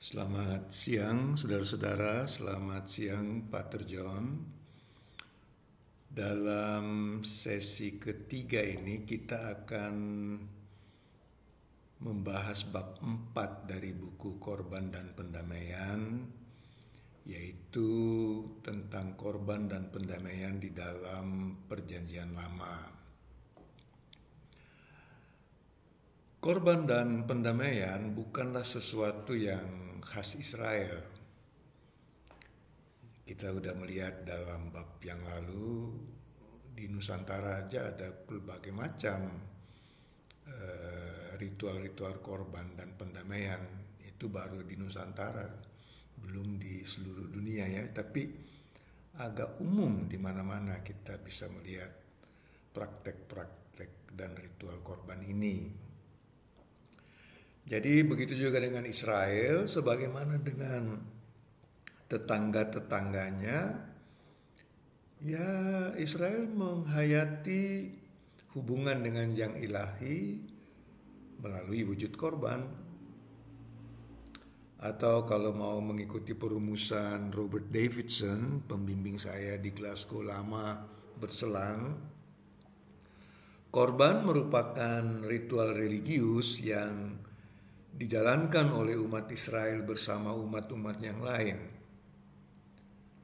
Selamat siang, saudara-saudara. Selamat siang, Pater John. Dalam sesi ketiga ini kita akan membahas bab 4 dari buku Korban dan Pendamaian, yaitu tentang korban dan pendamaian di dalam Perjanjian Lama. Korban dan pendamaian bukanlah sesuatu yang khas Israel. Kita sudah melihat dalam bab yang lalu, di Nusantara aja ada berbagai macam ritual-ritual korban dan pendamaian. Itu baru di Nusantara, belum di seluruh dunia ya, tapi agak umum di mana-mana kita bisa melihat praktek-praktek dan ritual korban ini. Jadi begitu juga dengan Israel, sebagaimana dengan tetangga-tetangganya, ya Israel menghayati hubungan dengan yang ilahi melalui wujud korban. Atau kalau mau mengikuti perumusan Robert Davidson, pembimbing saya di Glasgow lama berselang, korban merupakan ritual religius yang dijalankan oleh umat Israel bersama umat-umat yang lain.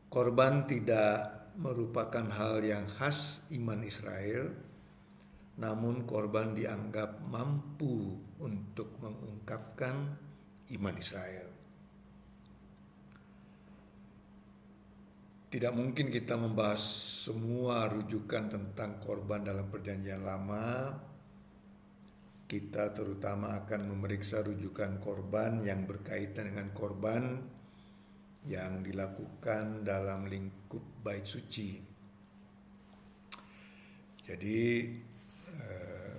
Korban tidak merupakan hal yang khas iman Israel, namun korban dianggap mampu untuk mengungkapkan iman Israel. Tidak mungkin kita membahas semua rujukan tentang korban dalam Perjanjian Lama. Kita terutama akan memeriksa rujukan korban yang berkaitan dengan korban yang dilakukan dalam lingkup Bait Suci. Jadi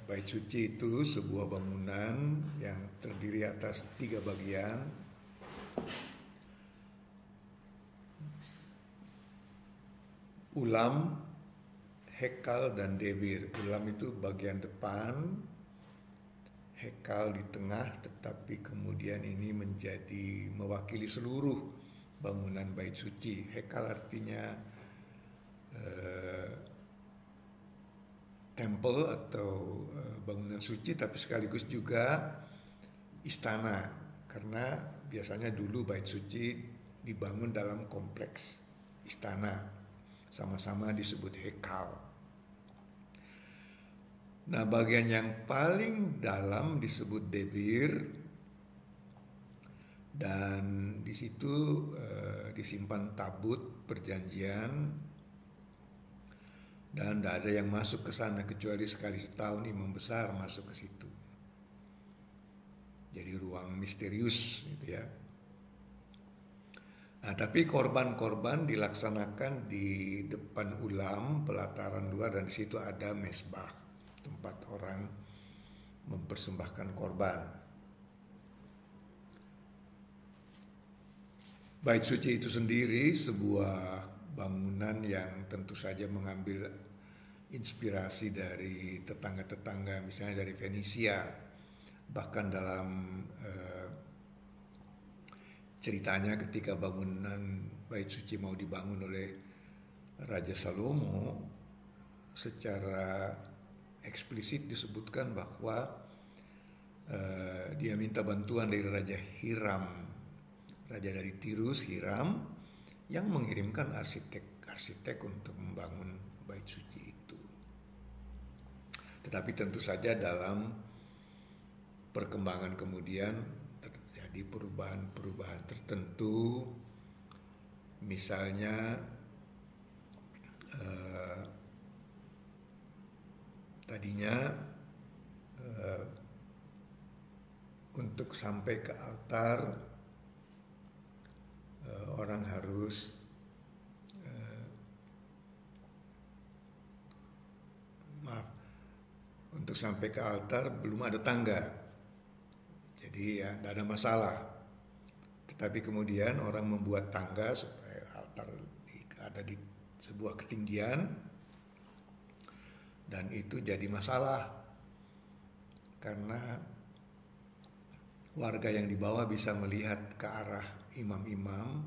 Bait Suci itu sebuah bangunan yang terdiri atas 3 bagian. Ulam, hekal, dan debir. Ulam itu bagian depan, hekal di tengah, tetapi kemudian ini menjadi mewakili seluruh bangunan Bait Suci. Hekal artinya temple atau bangunan suci, tapi sekaligus juga istana, karena biasanya dulu Bait Suci dibangun dalam kompleks istana, sama-sama disebut hekal. Nah, bagian yang paling dalam disebut debir, dan di situ disimpan tabut perjanjian, dan tidak ada yang masuk ke sana kecuali sekali setahun imam besar masuk ke situ. Jadi ruang misterius gitu ya. Nah, tapi korban-korban dilaksanakan di depan ulam, pelataran luar, dan di situ ada mesbah, tempat orang mempersembahkan korban. Bait Suci itu sendiri sebuah bangunan yang tentu saja mengambil inspirasi dari tetangga-tetangga, misalnya dari Fenisia. Bahkan dalam ceritanya ketika bangunan Bait Suci mau dibangun oleh Raja Salomo, secara eksplisit disebutkan bahwa dia minta bantuan dari Raja Hiram, raja dari Tirus, Hiram, yang mengirimkan arsitek untuk membangun Bait Suci itu. Tetapi tentu saja dalam perkembangan kemudian terjadi perubahan-perubahan tertentu. Misalnya tadinya untuk sampai ke altar orang harus untuk sampai ke altar belum ada tangga, jadi ya tidak ada masalah. Tetapi kemudian orang membuat tangga supaya altar ada di sebuah ketinggian, dan itu jadi masalah karena warga yang di bawah bisa melihat ke arah imam-imam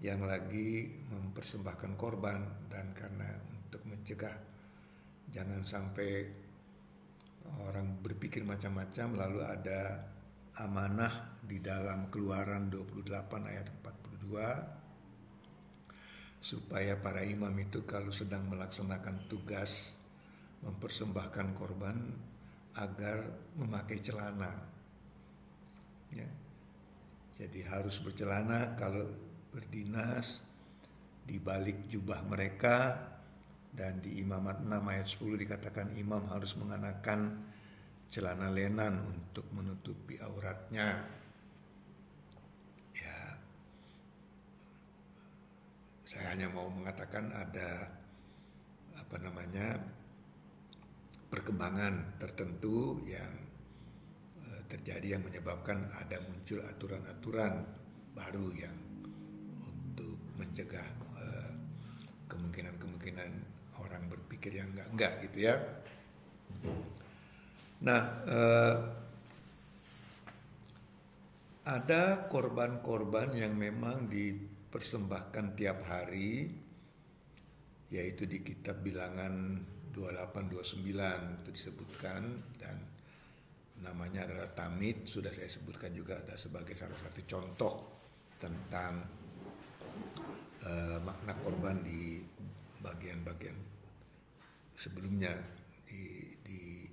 yang lagi mempersembahkan korban, dan karena untuk mencegah jangan sampai orang berpikir macam-macam, lalu ada amanah di dalam Keluaran 28 ayat 42 supaya para imam itu kalau sedang melaksanakan tugas mempersembahkan korban agar memakai celana, ya. Jadi harus bercelana kalau berdinas, di balik jubah mereka, dan di Imamat 6 ayat 10 dikatakan imam harus mengenakan celana lenan untuk menutupi auratnya. Ya, saya hanya mau mengatakan ada perkembangan tertentu yang terjadi yang menyebabkan ada muncul aturan-aturan baru yang untuk mencegah kemungkinan-kemungkinan orang berpikir yang enggak gitu ya. Nah, ada korban-korban yang memang dipersembahkan tiap hari, yaitu di kitab Bilangan 28-29 itu disebutkan, dan namanya adalah tamid. Sudah saya sebutkan juga ada sebagai salah satu contoh tentang makna korban di bagian-bagian sebelumnya di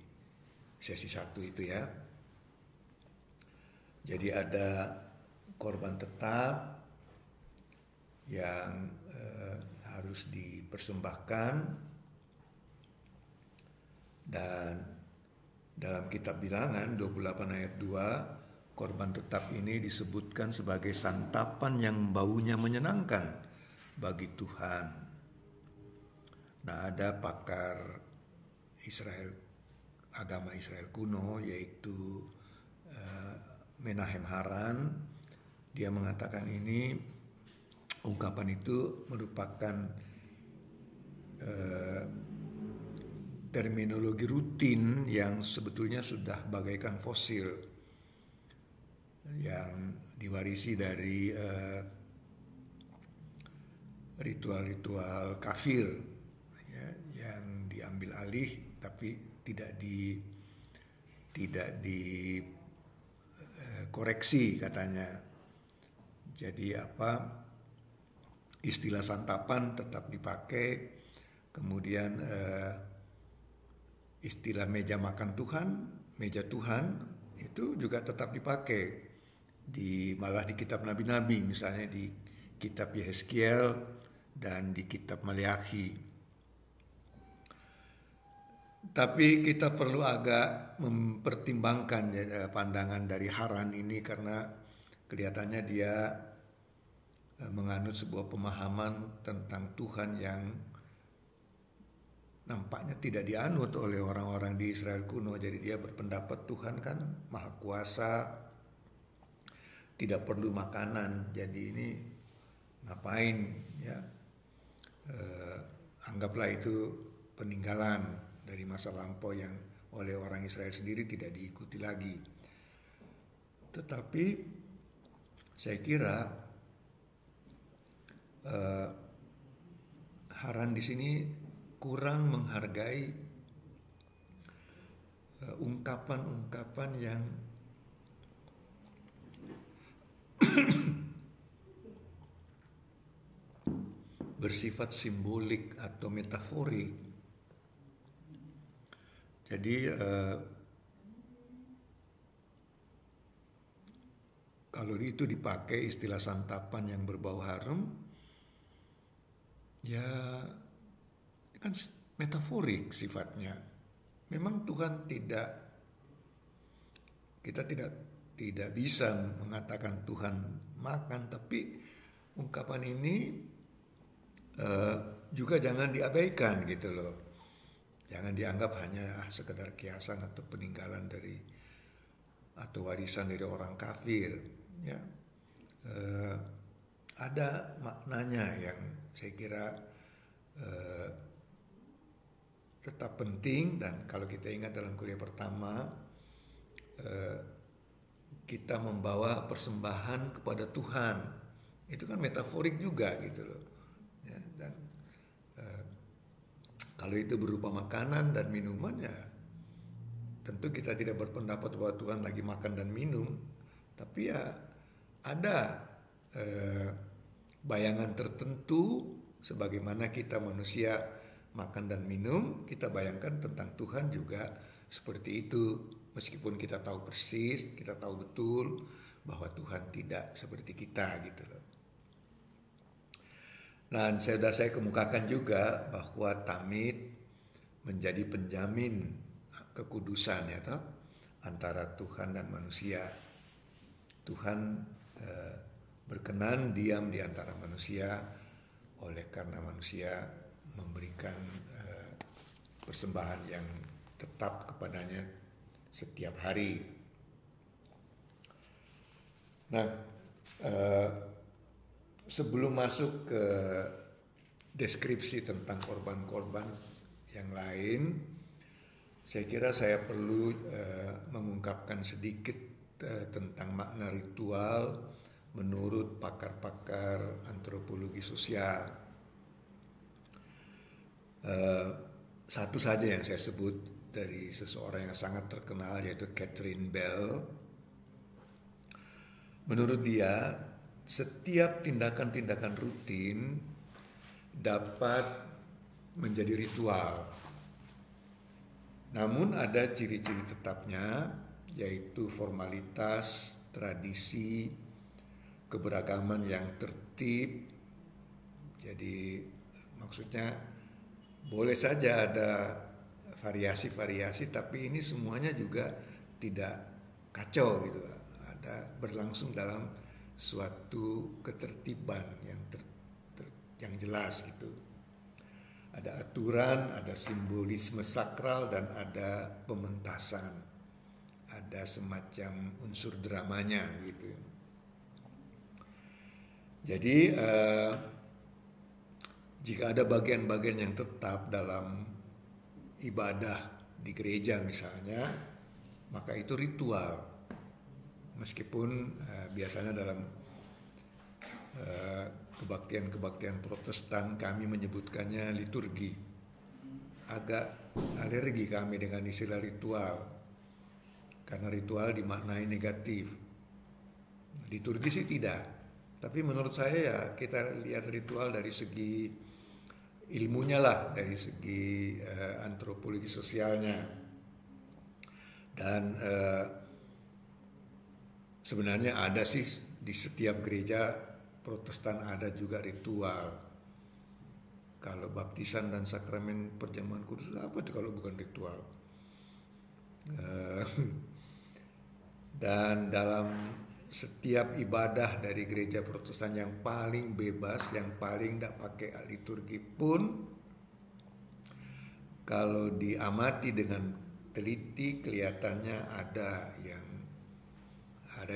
sesi 1 itu ya. Jadi ada korban tetap yang harus dipersembahkan, dan dalam kitab Bilangan 28 ayat 2 korban tetap ini disebutkan sebagai santapan yang baunya menyenangkan bagi Tuhan. Nah, ada pakar agama Israel kuno yaitu Menahem Haran. Dia mengatakan ini ungkapan itu merupakan terminologi rutin yang sebetulnya sudah bagaikan fosil yang diwarisi dari ritual-ritual kafir ya, yang diambil alih tapi tidak dikoreksi katanya. Jadi istilah santapan tetap dipakai, kemudian istilah meja makan Tuhan, meja Tuhan itu juga tetap dipakai malah di kitab nabi-nabi, misalnya di kitab Yehezkiel dan di kitab Maleakhi. Tapi kita perlu agak mempertimbangkan pandangan dari Haran ini, karena kelihatannya dia menganut sebuah pemahaman tentang Tuhan yang nampaknya tidak dianut oleh orang-orang di Israel kuno. Jadi dia berpendapat Tuhan kan maha kuasa, tidak perlu makanan. Jadi ini ngapain ya? Anggaplah itu peninggalan dari masa lampau yang oleh orang Israel sendiri tidak diikuti lagi. Tetapi saya kira Haran di sini kurang menghargai ungkapan-ungkapan yang bersifat simbolik atau metaforik. Jadi kalau itu dipakai istilah santapan yang berbau harum, ya kan metaforik sifatnya. Memang Tuhan kita tidak bisa mengatakan Tuhan makan, tapi ungkapan ini juga jangan diabaikan gitu loh. Jangan dianggap hanya sekedar kiasan atau peninggalan atau warisan dari orang kafir. Ya, ada maknanya yang saya kira tetap penting. Dan kalau kita ingat dalam kuliah pertama, kita membawa persembahan kepada Tuhan. Itu kan metaforik juga gitu loh. Ya, dan kalau itu berupa makanan dan minuman, ya tentu kita tidak berpendapat bahwa Tuhan lagi makan dan minum, tapi ya ada bayangan tertentu sebagaimana kita manusia makan dan minum, kita bayangkan tentang Tuhan juga seperti itu. Meskipun kita tahu persis, kita tahu betul bahwa Tuhan tidak seperti kita gitu loh. Dan sudah saya kemukakan juga bahwa tamid menjadi penjamin kekudusan ya toh, antara Tuhan dan manusia. Tuhan berkenan diam di antara manusia oleh karena manusia memberikan persembahan yang tetap kepadanya setiap hari. Nah, sebelum masuk ke deskripsi tentang korban-korban yang lain, saya kira saya perlu mengungkapkan sedikit tentang makna ritual menurut pakar-pakar antropologi sosial. Satu saja yang saya sebut dari seseorang yang sangat terkenal, yaitu Catherine Bell. Menurut dia, setiap tindakan-tindakan rutin dapat menjadi ritual. Namun ada ciri-ciri tetapnya, yaitu formalitas, tradisi, keberagaman yang tertib. Jadi maksudnya boleh saja ada variasi-variasi, tapi ini semuanya juga tidak kacau gitu. Ada berlangsung dalam suatu ketertiban yang jelas gitu. Ada aturan, ada simbolisme sakral, dan ada pementasan. Ada semacam unsur dramanya gitu. Jadi jika ada bagian-bagian yang tetap dalam ibadah di gereja misalnya, maka itu ritual. Meskipun biasanya dalam kebaktian-kebaktian Protestan kami menyebutkannya liturgi. Agak alergi kami dengan istilah ritual, karena ritual dimaknai negatif. Liturgi sih tidak, tapi menurut saya ya kita lihat ritual dari segi ilmunya lah, dari segi antropologi sosialnya. Dan sebenarnya ada sih di setiap gereja Protestan ada juga ritual. Kalau baptisan dan sakramen perjamuan kudus, apa itu kalau bukan ritual? Dan dalam setiap ibadah dari gereja Protestan yang paling bebas, yang paling tidak pakai liturgi pun, kalau diamati dengan teliti kelihatannya ada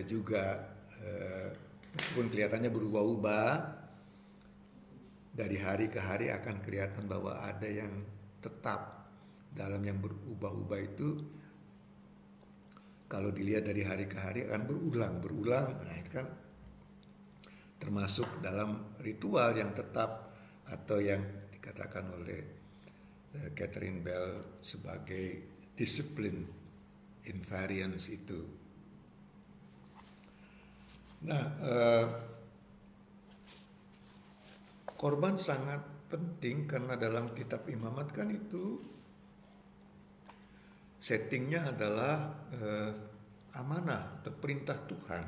juga meskipun kelihatannya berubah-ubah dari hari ke hari, akan kelihatan bahwa ada yang tetap. Dalam yang berubah-ubah itu, kalau dilihat dari hari ke hari akan berulang. Nah, itu kan termasuk dalam ritual yang tetap, atau yang dikatakan oleh Catherine Bell sebagai discipline invariance itu. Nah, korban sangat penting karena dalam kitab Imamat kan itu settingnya adalah amanah atau perintah Tuhan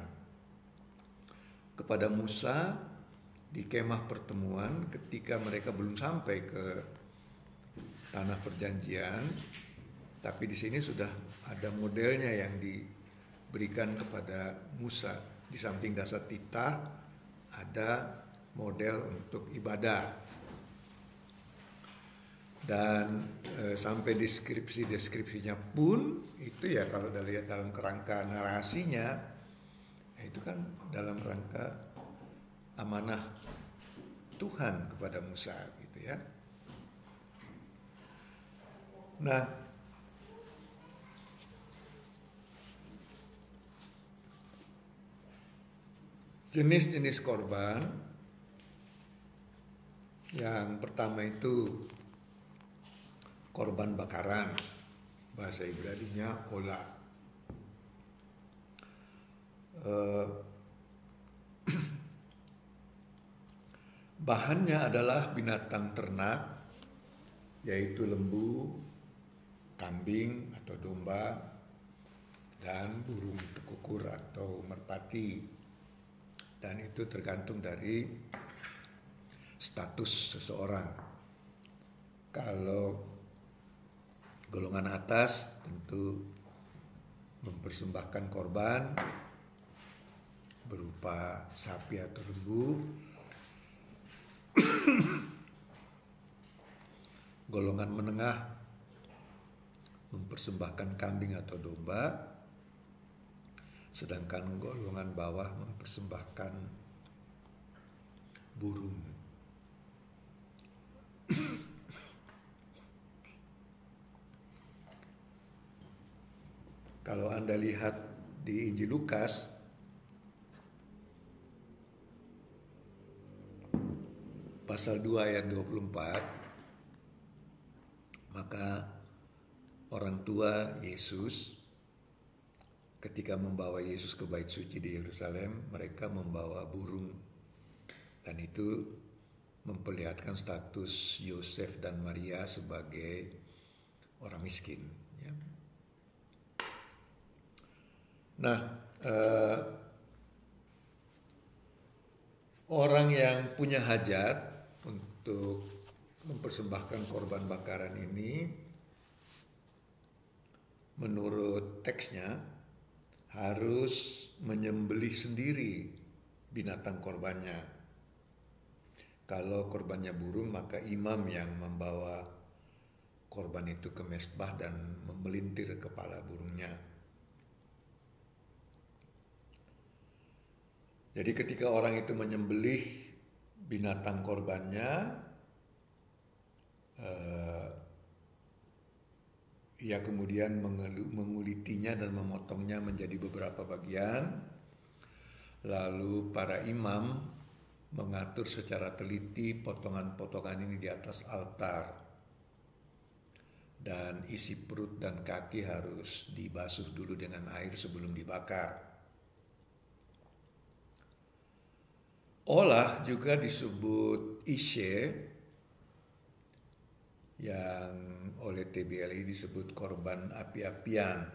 kepada Musa di kemah pertemuan ketika mereka belum sampai ke tanah perjanjian. Tapi di sini sudah ada modelnya yang diberikan kepada Musa. Di samping dasar titah ada model untuk ibadah. Dan sampai deskripsinya pun itu ya, kalau dilihat dalam kerangka narasinya, itu kan dalam rangka amanah Tuhan kepada Musa gitu ya. Nah, Jenis-jenis korban yang pertama itu korban bakaran, bahasa Ibraninya olah. Bahannya adalah binatang ternak, yaitu lembu, kambing atau domba, dan burung tekukur atau merpati. Dan itu tergantung dari status seseorang. Kalau golongan atas tentu mempersembahkan korban berupa sapi atau lembu. Golongan menengah mempersembahkan kambing atau domba, sedangkan golongan bawah mempersembahkan burung. Kalau Anda lihat di Injil Lukas, pasal 2 ayat 24, maka orang tua Yesus ketika membawa Yesus ke bait suci di Yerusalem, mereka membawa burung, dan itu memperlihatkan status Yosef dan Maria sebagai orang miskin. Ya. Nah, orang yang punya hajat untuk mempersembahkan korban bakaran ini, menurut teksnya harus menyembelih sendiri binatang korbannya. Kalau korbannya burung, maka imam yang membawa korban itu ke mezbah dan memelintir kepala burungnya. Jadi ketika orang itu menyembelih binatang korbannya, ia kemudian mengulitinya dan memotongnya menjadi beberapa bagian. Lalu para imam mengatur secara teliti potongan-potongan ini di atas altar. Dan isi perut dan kaki harus dibasuh dulu dengan air sebelum dibakar. Olah juga disebut isye, yang oleh TBLI disebut korban api-apian.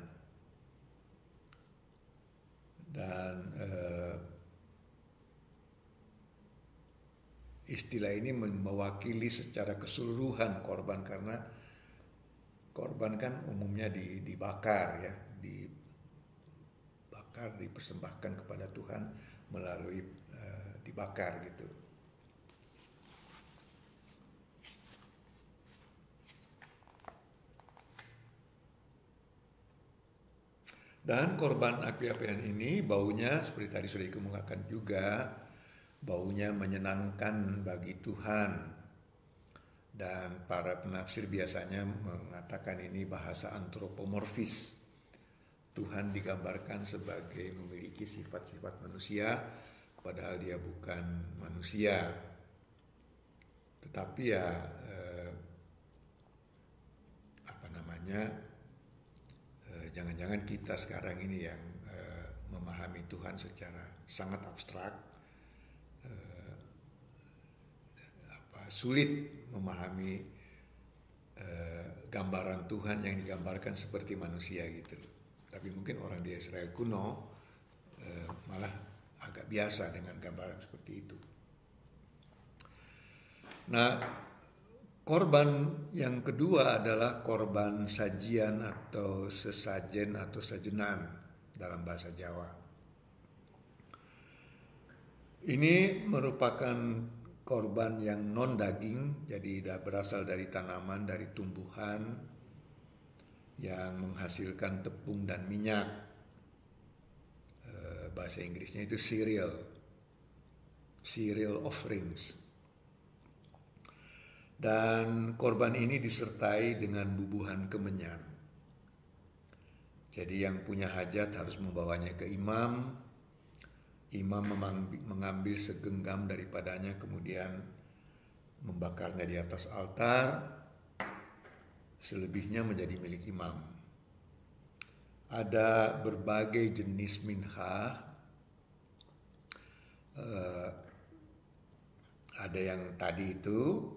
Dan istilah ini mewakili secara keseluruhan korban, karena korban kan umumnya dibakar ya, dibakar, dipersembahkan kepada Tuhan melalui dibakar gitu. Dan korban api-apian ini baunya seperti tadi sudah dikemukakan juga, baunya menyenangkan bagi Tuhan. Dan para penafsir biasanya mengatakan ini bahasa antropomorfis. Tuhan digambarkan sebagai memiliki sifat-sifat manusia, padahal dia bukan manusia. Tetapi ya jangan-jangan kita sekarang ini yang memahami Tuhan secara sangat abstrak, sulit memahami gambaran Tuhan yang digambarkan seperti manusia gitu. Tapi mungkin orang di Israel kuno malah agak biasa dengan gambaran seperti itu. Nah, korban yang kedua adalah korban sajian atau sesajen atau sajenan dalam bahasa Jawa. Ini merupakan korban yang non daging, jadi berasal dari tanaman, dari tumbuhan yang menghasilkan tepung dan minyak. Bahasa Inggrisnya itu cereal offerings. Dan korban ini disertai dengan bubuhan kemenyan. Jadi yang punya hajat harus membawanya ke imam, imam mengambil segenggam daripadanya kemudian membakarnya di atas altar, selebihnya menjadi milik imam. Ada berbagai jenis minhah, ada yang tadi itu,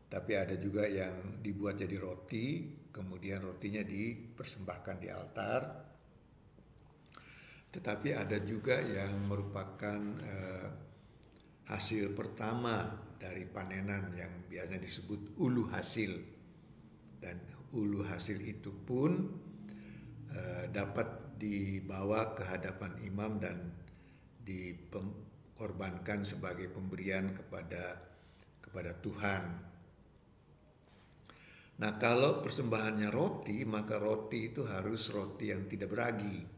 tapi ada juga yang dibuat jadi roti, kemudian rotinya dipersembahkan di altar. Tetapi ada juga yang merupakan hasil pertama dari panenan yang biasanya disebut ulu hasil. Dan ulu hasil itu pun dapat dibawa ke hadapan imam dan dikorbankan sebagai pemberian kepada Tuhan. Nah, kalau persembahannya roti, maka roti itu harus roti yang tidak beragi.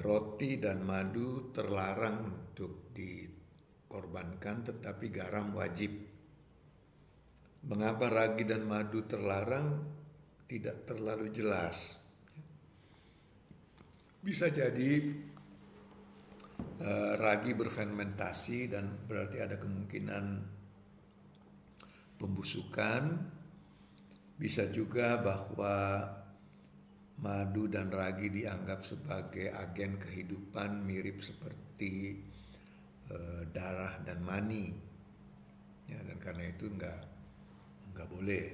Roti dan madu terlarang untuk dikorbankan, tetapi garam wajib. Mengapa ragi dan madu terlarang tidak terlalu jelas. Bisa jadi ragi berfermentasi dan berarti ada kemungkinan pembusukan. Bisa juga bahwa madu dan ragi dianggap sebagai agen kehidupan mirip seperti darah dan mani, ya, dan karena itu nggak boleh.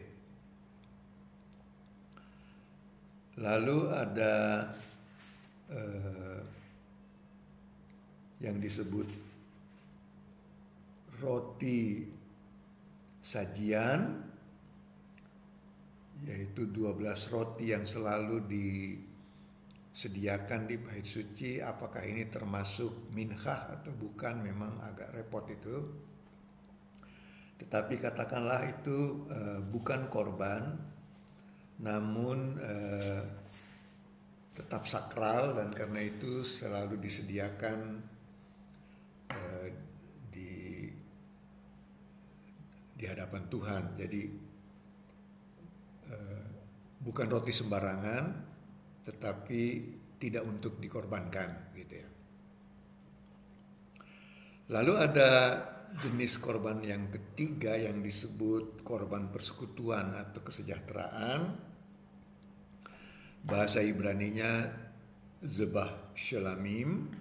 Lalu ada yang disebut roti sajian, yaitu 12 roti yang selalu disediakan di bait suci. Apakah ini termasuk minhah atau bukan, memang agak repot itu. Tetapi katakanlah itu bukan korban, namun tetap sakral, dan karena itu selalu disediakan di hadapan Tuhan. Jadi bukan roti sembarangan, tetapi tidak untuk dikorbankan, gitu ya. Lalu ada jenis korban yang ketiga yang disebut korban persekutuan atau kesejahteraan. Bahasa Ibraninya zebah shelamim.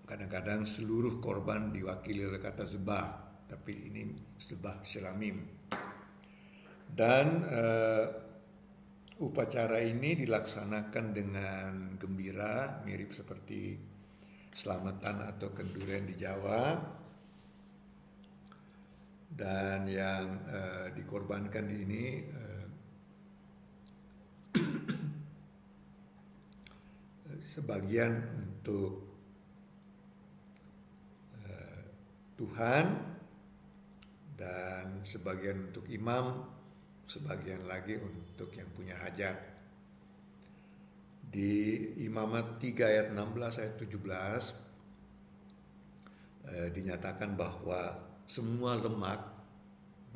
Kadang-kadang seluruh korban diwakili oleh kata zebah, tapi ini zebah shelamim. Dan upacara ini dilaksanakan dengan gembira, mirip seperti selamatan atau kendurian di Jawa. Dan yang dikorbankan ini sebagian untuk Tuhan dan sebagian untuk imam, sebagian lagi untuk yang punya hajat. Di Imamat 3 ayat 16 ayat 17 dinyatakan bahwa semua lemak,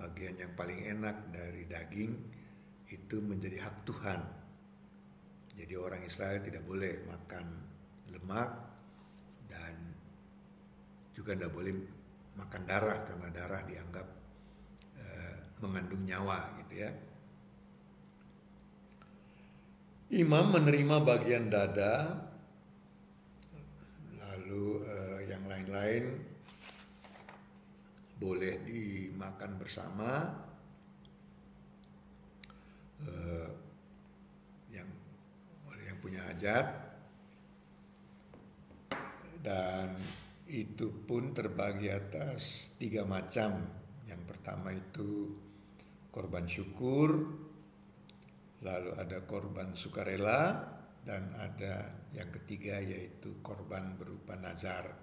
bagian yang paling enak dari daging, itu menjadi hak Tuhan. Jadi orang Israel tidak boleh makan lemak dan juga tidak boleh makan darah, karena darah dianggap mengandung nyawa, gitu ya. Imam menerima bagian dada, lalu yang lain-lain boleh dimakan bersama. Oleh yang punya hajat, dan itu pun terbagi atas 3 macam. Yang pertama itu korban syukur, lalu ada korban sukarela, dan ada yang ketiga yaitu korban berupa nazar.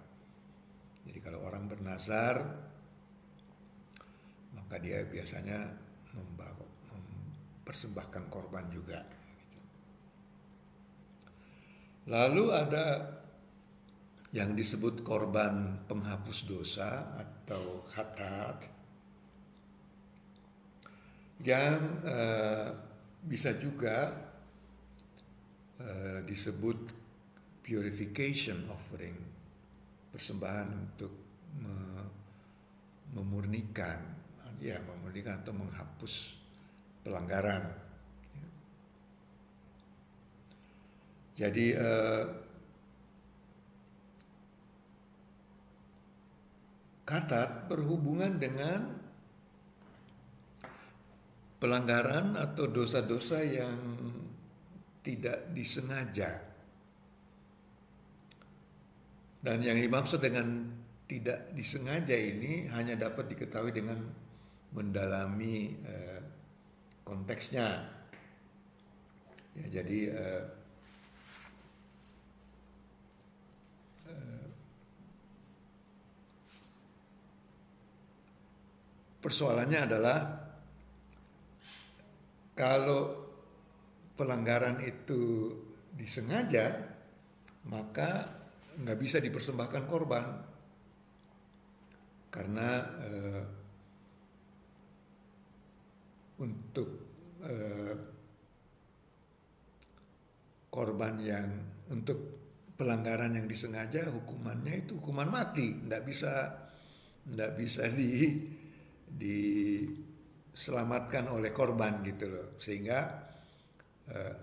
Jadi kalau orang bernazar, maka dia biasanya mempersembahkan korban juga. Lalu ada yang disebut korban penghapus dosa atau khatat, yang bisa juga disebut purification offering, persembahan untuk memurnikan atau menghapus pelanggaran. Jadi katat berhubungan dengan pelanggaran atau dosa-dosa yang tidak disengaja. Dan yang dimaksud dengan tidak disengaja ini hanya dapat diketahui dengan mendalami konteksnya. Ya, jadi persoalannya adalah kalau pelanggaran itu disengaja, maka nggak bisa dipersembahkan korban karena untuk korban yang untuk pelanggaran yang disengaja hukumannya itu hukuman mati, nggak bisa diselamatkan oleh korban gitu loh. Sehingga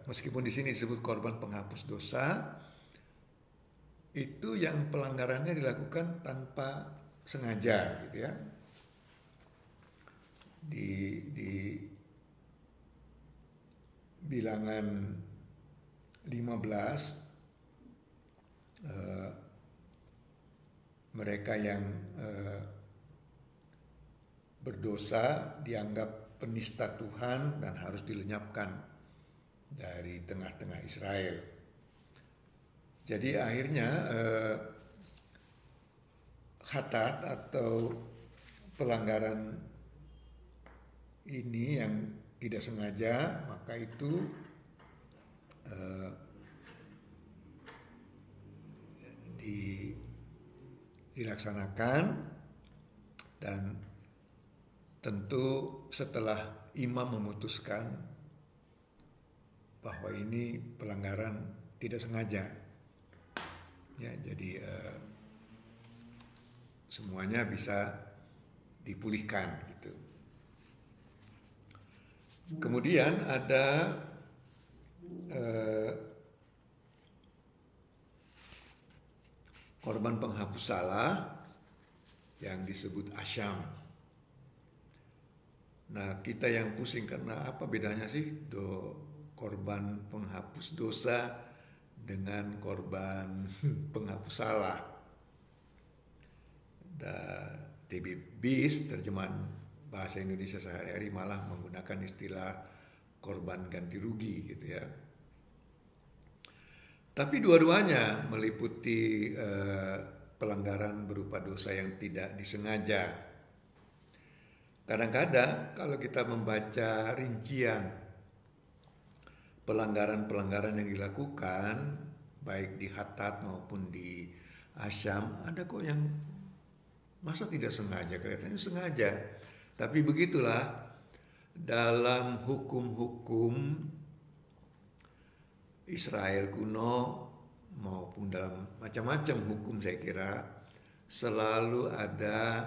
meskipun di sini disebut korban penghapus dosa, itu yang pelanggarannya dilakukan tanpa sengaja gitu ya. Di bilangan 15 mereka yang berdosa dianggap penista Tuhan dan harus dilenyapkan dari tengah-tengah Israel. Jadi akhirnya khatat atau pelanggaran ini yang tidak sengaja, maka itu dilaksanakan, dan tentu setelah imam memutuskan bahwa ini pelanggaran tidak sengaja. Ya, jadi semuanya bisa dipulihkan gitu. Kemudian ada korban penghapus salah yang disebut asyam. Nah, kita yang pusing karena apa bedanya sih korban penghapus dosa dengan korban penghapus salah. TB-BIS, terjemahan bahasa Indonesia sehari-hari, malah menggunakan istilah korban ganti rugi gitu ya. Tapi dua-duanya meliputi pelanggaran berupa dosa yang tidak disengaja. Kadang-kadang kalau kita membaca rincian pelanggaran-pelanggaran yang dilakukan baik di khatat maupun di asyam, ada kok yang masa tidak sengaja, kelihatannya sengaja. Tapi begitulah dalam hukum-hukum Israel kuno maupun dalam macam-macam hukum, saya kira selalu ada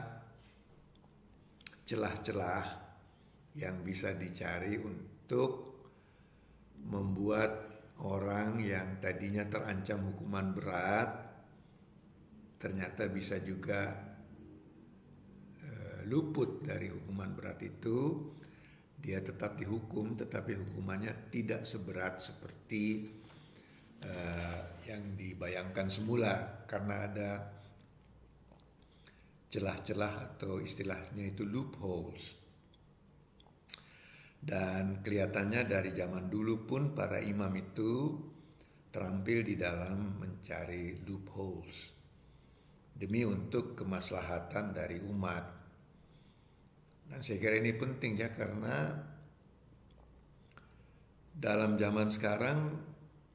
celah-celah yang bisa dicari untuk membuat orang yang tadinya terancam hukuman berat ternyata bisa juga luput dari hukuman berat itu. Dia tetap dihukum, tetapi hukumannya tidak seberat seperti yang dibayangkan semula, karena ada celah-celah atau istilahnya itu loopholes. Dan kelihatannya dari zaman dulu pun para imam itu terampil di dalam mencari loopholes demi untuk kemaslahatan dari umat. Dan saya kira ini penting ya, karena dalam zaman sekarang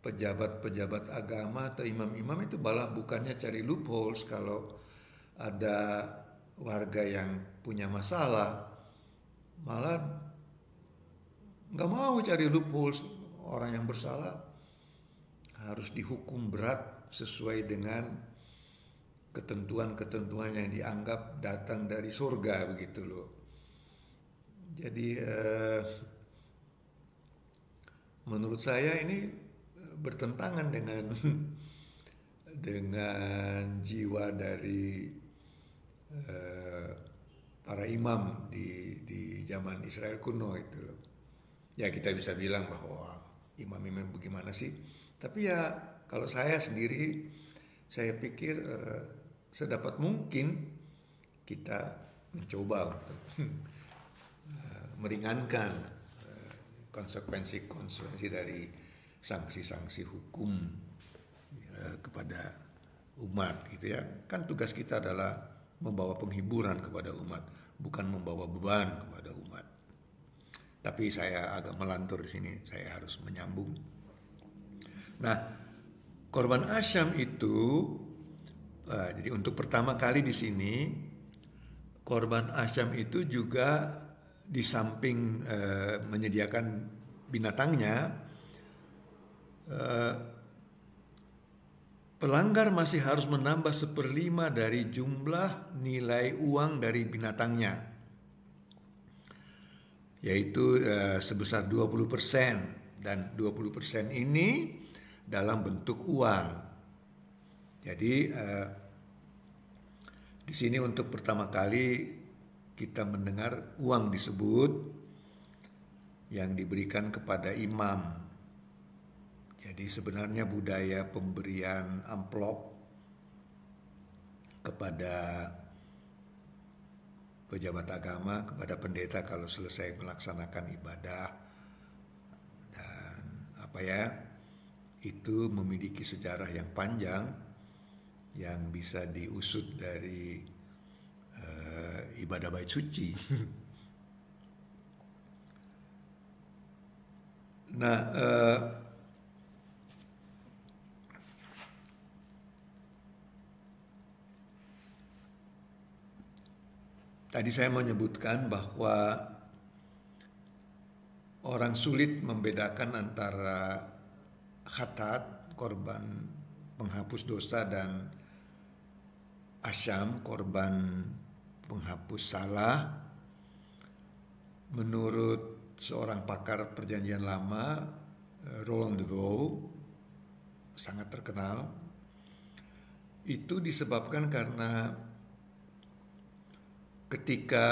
pejabat-pejabat agama atau imam-imam itu malah bukannya cari loopholes kalau ada warga yang punya masalah, malah nggak mau cari loopholes orang yang bersalah, harus dihukum berat sesuai dengan ketentuan-ketentuan yang dianggap datang dari surga begitu loh. Jadi menurut saya ini bertentangan dengan dengan jiwa dari para imam di zaman Israel kuno itu loh. Ya kita bisa bilang bahwa imam-imam bagaimana sih? Tapi ya kalau saya sendiri, saya pikir sedapat mungkin kita mencoba untuk meringankan konsekuensi-konsekuensi dari sanksi-sanksi hukum kepada umat gitu ya. Kan tugas kita adalah membawa penghiburan kepada umat, bukan membawa beban kepada umat. Tapi saya agak melantur di sini, saya harus menyambung. Nah, korban asyam itu jadi untuk pertama kali di sini korban asyam itu juga di samping menyediakan binatangnya, pelanggar masih harus menambah 1/5 dari jumlah nilai uang dari binatangnya, yaitu sebesar 20%, dan 20% ini dalam bentuk uang. Jadi di sini untuk pertama kali kita mendengar uang disebut yang diberikan kepada imam. Jadi sebenarnya budaya pemberian amplop kepada pejabat agama, kepada pendeta kalau selesai melaksanakan ibadah dan itu memiliki sejarah yang panjang yang bisa diusut dari ibadah bait suci. Nah, tadi saya menyebutkan bahwa orang sulit membedakan antara khatat, korban penghapus dosa, dan asyam, korban penghapus salah. Menurut seorang pakar perjanjian lama, Roland de Vaux, sangat terkenal, itu disebabkan karena ketika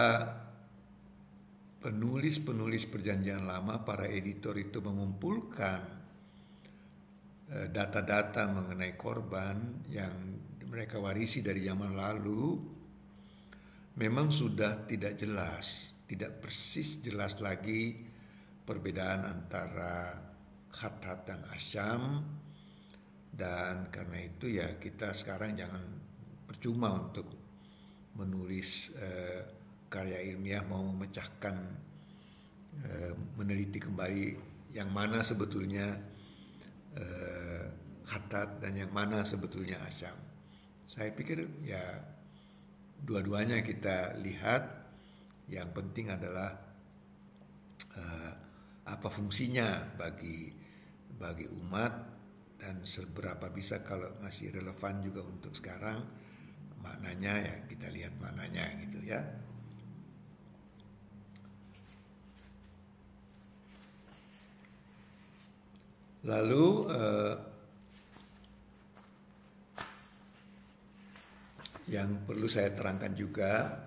penulis-penulis perjanjian lama, para editor itu mengumpulkan data-data mengenai korban yang mereka warisi dari zaman lalu, memang sudah tidak jelas, tidak persis jelas lagi perbedaan antara khatat dan asyam. Dan karena itu ya kita sekarang jangan percuma untuk menulis karya ilmiah mau memecahkan, meneliti kembali yang mana sebetulnya khatat dan yang mana sebetulnya asyam. Saya pikir ya dua-duanya kita lihat. Yang penting adalah apa fungsinya bagi umat, dan seberapa bisa kalau masih relevan juga untuk sekarang maknanya, ya kita lihat maknanya gitu ya. Lalu yang perlu saya terangkan juga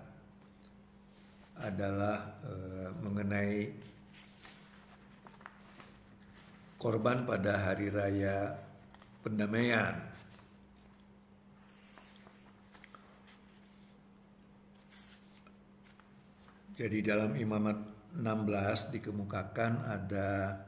adalah mengenai korban pada hari raya pendamaian. Jadi dalam Imamat 16 dikemukakan ada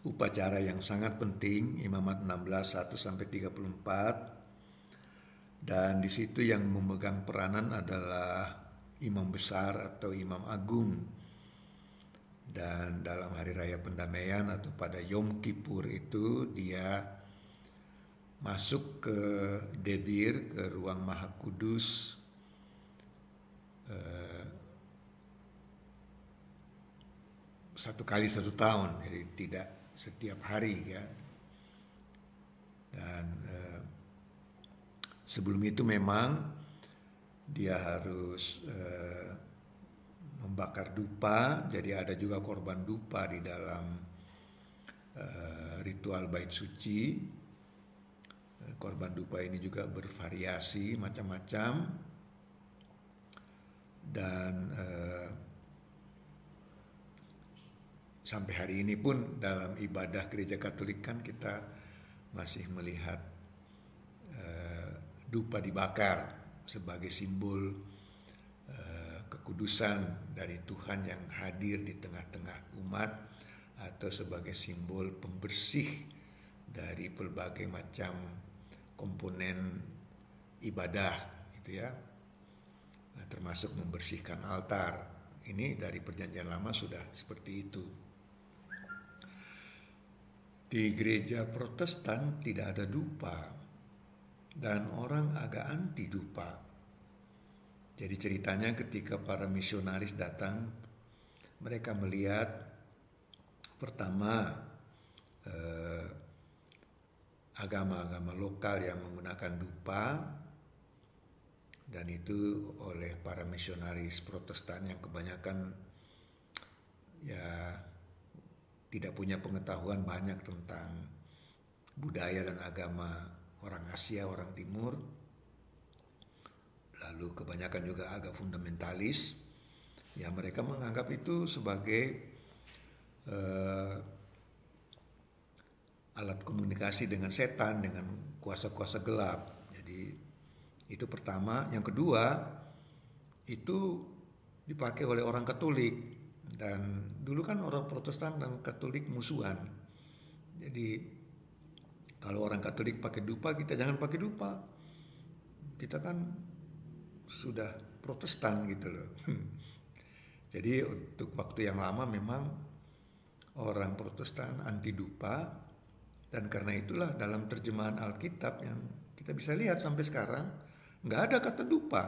upacara yang sangat penting, Imamat 16 1-34, dan di situ yang memegang peranan adalah imam besar atau imam agung. Dan dalam hari raya pendamaian atau pada Yom Kippur itu dia masuk ke Debir, ke ruang Maha Kudus, satu kali 1 tahun, jadi tidak setiap hari ya. Dan sebelum itu memang dia harus membakar dupa, jadi ada juga korban dupa di dalam ritual bait suci. Korban dupa ini juga bervariasi macam-macam, dan sampai hari ini pun dalam ibadah gereja Katolik kan kita masih melihat dupa dibakar sebagai simbol kekudusan dari Tuhan yang hadir di tengah-tengah umat, atau sebagai simbol pembersih dari berbagai macam komponen ibadah gitu ya. Nah, termasuk membersihkan altar. Ini dari Perjanjian Lama sudah seperti itu. Di gereja Protestan tidak ada dupa, dan orang agak anti dupa. Jadi ceritanya ketika para misionaris datang, mereka melihat pertama agama-agama lokal yang menggunakan dupa, dan itu oleh para misionaris Protestan yang kebanyakan ya tidak punya pengetahuan banyak tentang budaya dan agama orang Asia, orang Timur. Lalu kebanyakan juga agak fundamentalis. Ya, mereka menganggap itu sebagai alat komunikasi dengan setan, dengan kuasa-kuasa gelap. Jadi itu pertama. Yang kedua, itu dipakai oleh orang Katolik. Dan dulu kan orang Protestan dan Katolik musuhan. Jadi kalau orang Katolik pakai dupa, kita jangan pakai dupa. Kita kan sudah Protestan gitu loh. Jadi untuk waktu yang lama memang orang Protestan anti dupa, dan karena itulah dalam terjemahan Alkitab yang kita bisa lihat sampai sekarang nggak ada kata dupa.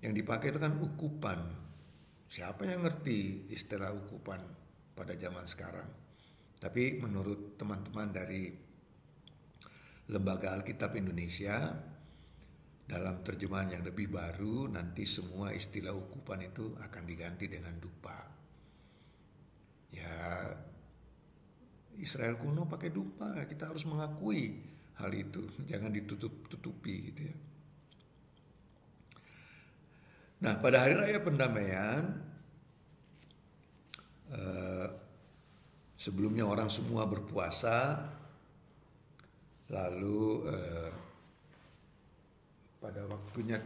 Yang dipakai itu kan ukupan. Siapa yang ngerti istilah ukupan pada zaman sekarang? Tapi menurut teman-teman dari Lembaga Alkitab Indonesia, dalam terjemahan yang lebih baru, nanti semua istilah ukupan itu akan diganti dengan dupa. Ya, Israel kuno pakai dupa, kita harus mengakui hal itu, jangan ditutup-tutupi gitu ya. Nah, pada Hari Raya Pendamaian, sebelumnya orang semua berpuasa, lalu pada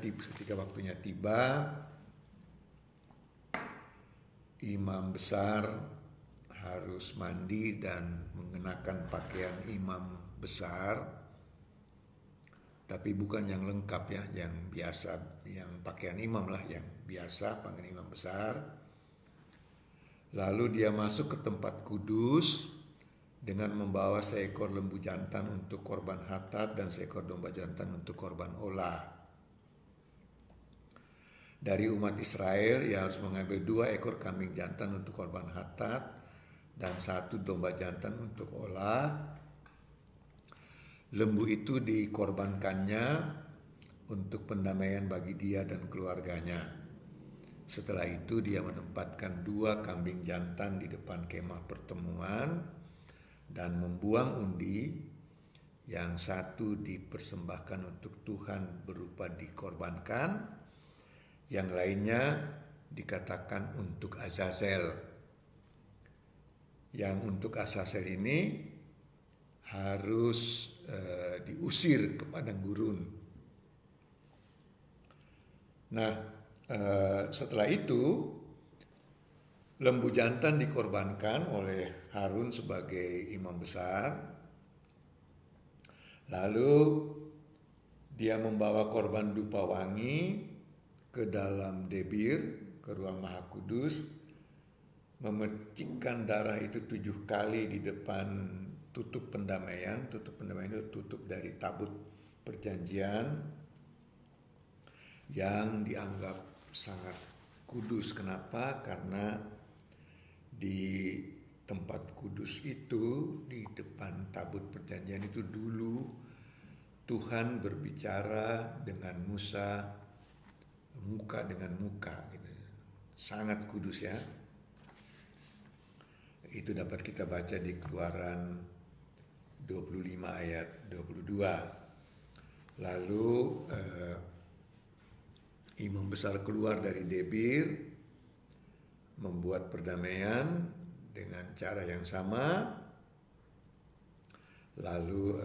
ketika waktunya tiba, imam besar harus mandi dan mengenakan pakaian imam besar. Tapi bukan yang lengkap ya, yang biasa, yang pakaian imam lah, yang biasa, pakaian imam besar. Lalu dia masuk ke tempat kudus dengan membawa seekor lembu jantan untuk korban hatat dan seekor domba jantan untuk korban olah. Dari umat Israel, ia harus mengambil 2 ekor kambing jantan untuk korban hatat dan 1 domba jantan untuk olah. Lembu itu dikorbankannya untuk pendamaian bagi dia dan keluarganya. Setelah itu dia menempatkan 2 kambing jantan di depan kemah pertemuan dan membuang undi. Yang 1 dipersembahkan untuk Tuhan berupa dikorbankan, yang lainnya dikatakan untuk Azazel. Yang untuk Azazel ini harus diusir ke padang gurun. Nah, setelah itu lembu jantan dikorbankan oleh Harun sebagai imam besar. Lalu dia membawa korban dupa wangi ke dalam debir, ke ruang maha kudus, memercikkan darah itu 7 kali di depan tutup pendamaian. Tutup pendamaian itu tutup dari tabut perjanjian yang dianggap sangat kudus. Kenapa? Karena di tempat kudus Kudus itu, di depan tabut perjanjian itu dulu Tuhan berbicara dengan Musa muka dengan muka gitu. Sangat kudus ya. Itu dapat kita baca di Keluaran 25 ayat 22. Lalu imam besar keluar dari Debir membuat perdamaian dengan cara yang sama. Lalu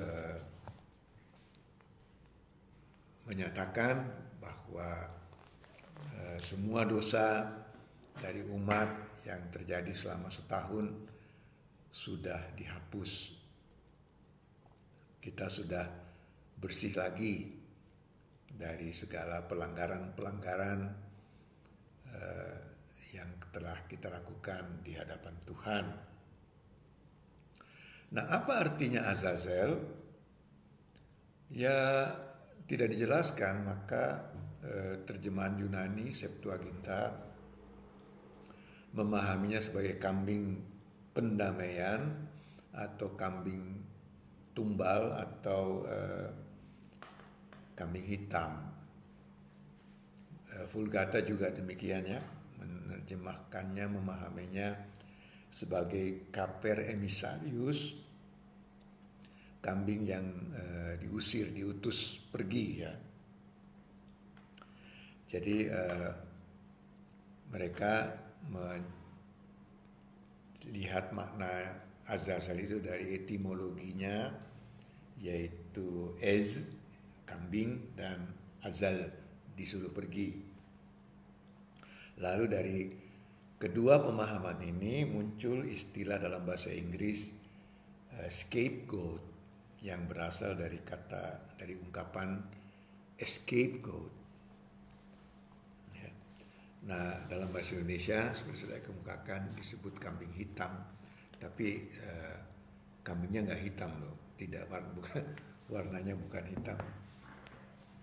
menyatakan bahwa semua dosa dari umat yang terjadi selama setahun sudah dihapus. Kita sudah bersih lagi dari segala pelanggaran-pelanggaran yang telah kita lakukan di hadapan Tuhan. Nah, apa artinya Azazel? Ya, tidak dijelaskan, maka terjemahan Yunani Septuaginta memahaminya sebagai kambing pendamaian atau kambing tumbal atau kambing hitam. Vulgata juga demikian ya, menerjemahkannya, memahaminya sebagai Caper Emissarius, kambing yang diusir, diutus pergi ya. Jadi mereka melihat makna Azazel itu dari etimologinya, yaitu ez, kambing, dan azal, disuruh pergi. Lalu dari kedua pemahaman ini muncul istilah dalam bahasa Inggris scapegoat, yang berasal dari ungkapan scapegoat. Nah, dalam bahasa Indonesia seperti sudah kemukakan disebut kambing hitam, tapi kambingnya nggak hitam loh, bukan warnanya bukan hitam,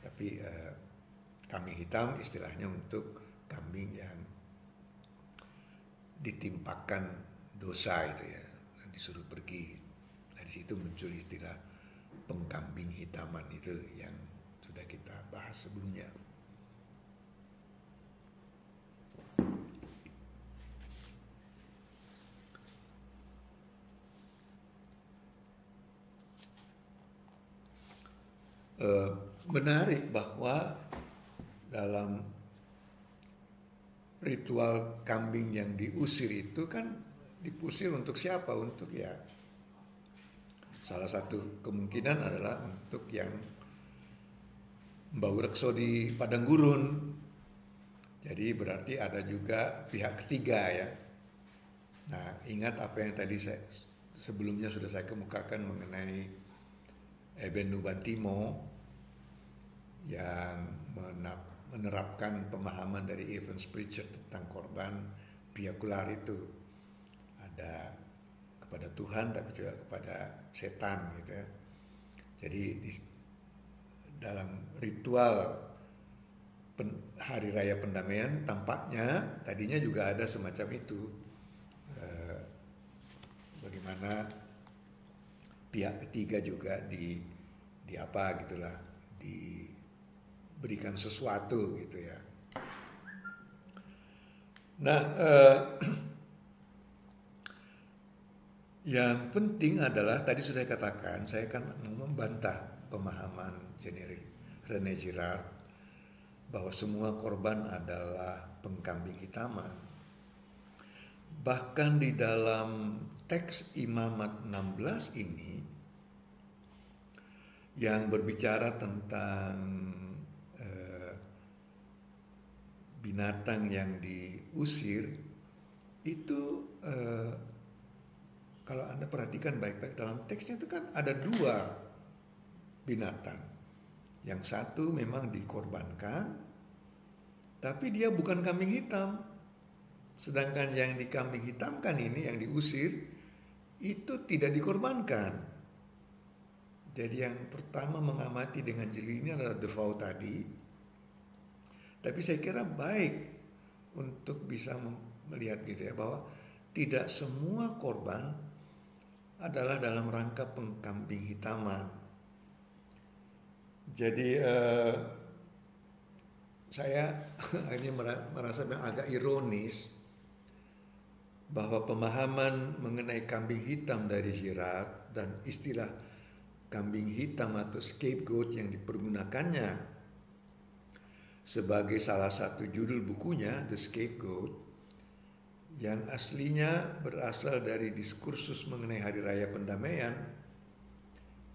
tapi kambing hitam istilahnya untuk kambing yang ditimpakan dosa itu ya, dan disuruh pergi. Dari situ muncul istilah pengkambing hitaman itu yang sudah kita bahas sebelumnya. Menarik bahwa dalam ritual kambing yang diusir itu kan diusir untuk siapa? Untuk ya, salah satu kemungkinan adalah untuk yang bau rekso di padang gurun. Jadi berarti ada juga pihak ketiga ya. Nah, ingat apa yang tadi sebelumnya sudah saya kemukakan mengenai Eben Nubantimo yang menerapkan pemahaman dari Evans Pritchard tentang korban piakular itu. Ada kepada Tuhan tapi juga kepada setan gitu ya. Jadi dalam ritual hari raya pendamaian tampaknya tadinya juga ada semacam itu. Bagaimana pihak ketiga juga diberikan sesuatu gitu ya. Nah, yang penting adalah tadi sudah saya katakan, saya kan membantah pemahaman René Girard bahwa semua korban adalah pengkambing hitaman. Bahkan di dalam teks Imamat 16 ini yang berbicara tentang binatang yang diusir itu kalau Anda perhatikan baik-baik dalam teksnya itu kan ada dua binatang. Yang satu memang dikorbankan, tapi dia bukan kambing hitam. Sedangkan yang dikambing hitamkan ini, yang diusir, itu tidak dikorbankan. Jadi yang pertama mengamati dengan jeli ini adalah Defoe tadi. Tapi saya kira baik untuk bisa melihat gitu ya, bahwa tidak semua korban adalah dalam rangka pengkambing hitaman. Jadi saya ini merasa agak ironis bahwa pemahaman mengenai kambing hitam dari Girard dan istilah kambing hitam atau scapegoat yang dipergunakannya sebagai salah satu judul bukunya, The Scapegoat, yang aslinya berasal dari diskursus mengenai Hari Raya Pendamaian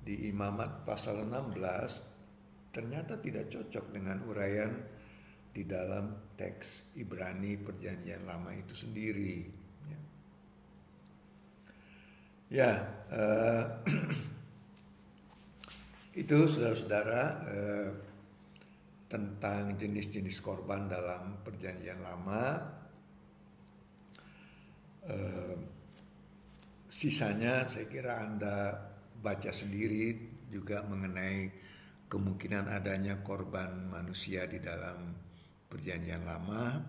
di Imamat pasal 16, ternyata tidak cocok dengan uraian di dalam teks Ibrani Perjanjian Lama itu sendiri. Ya, itu saudara-saudara tentang jenis-jenis korban dalam Perjanjian Lama. Sisanya saya kira Anda baca sendiri juga mengenai kemungkinan adanya korban manusia di dalam Perjanjian Lama.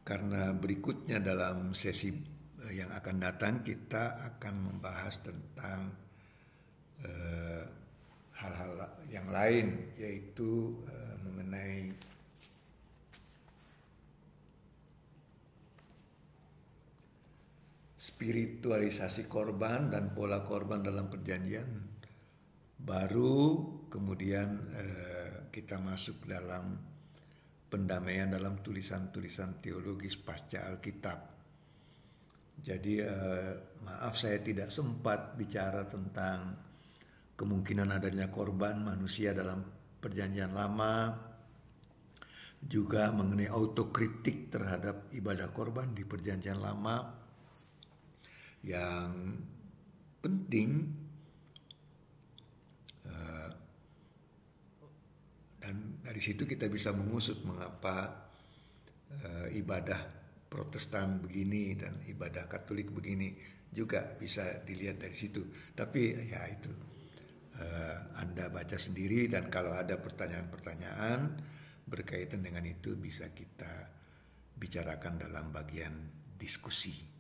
Karena berikutnya dalam sesi yang akan datang kita akan membahas tentang hal-hal yang lain, yaitu mengenai spiritualisasi korban dan pola korban dalam perjanjian baru. Kemudian kita masuk dalam pendamaian dalam tulisan-tulisan teologis pasca Alkitab. Jadi maaf saya tidak sempat bicara tentang kemungkinan adanya korban manusia dalam Perjanjian Lama, juga mengenai autokritik terhadap ibadah korban di Perjanjian Lama yang penting, dan dari situ kita bisa mengusut mengapa ibadah Protestan begini dan ibadah Katolik begini, juga bisa dilihat dari situ. Tapi ya itu Anda baca sendiri, dan kalau ada pertanyaan-pertanyaan berkaitan dengan itu bisa kita bicarakan dalam bagian diskusi.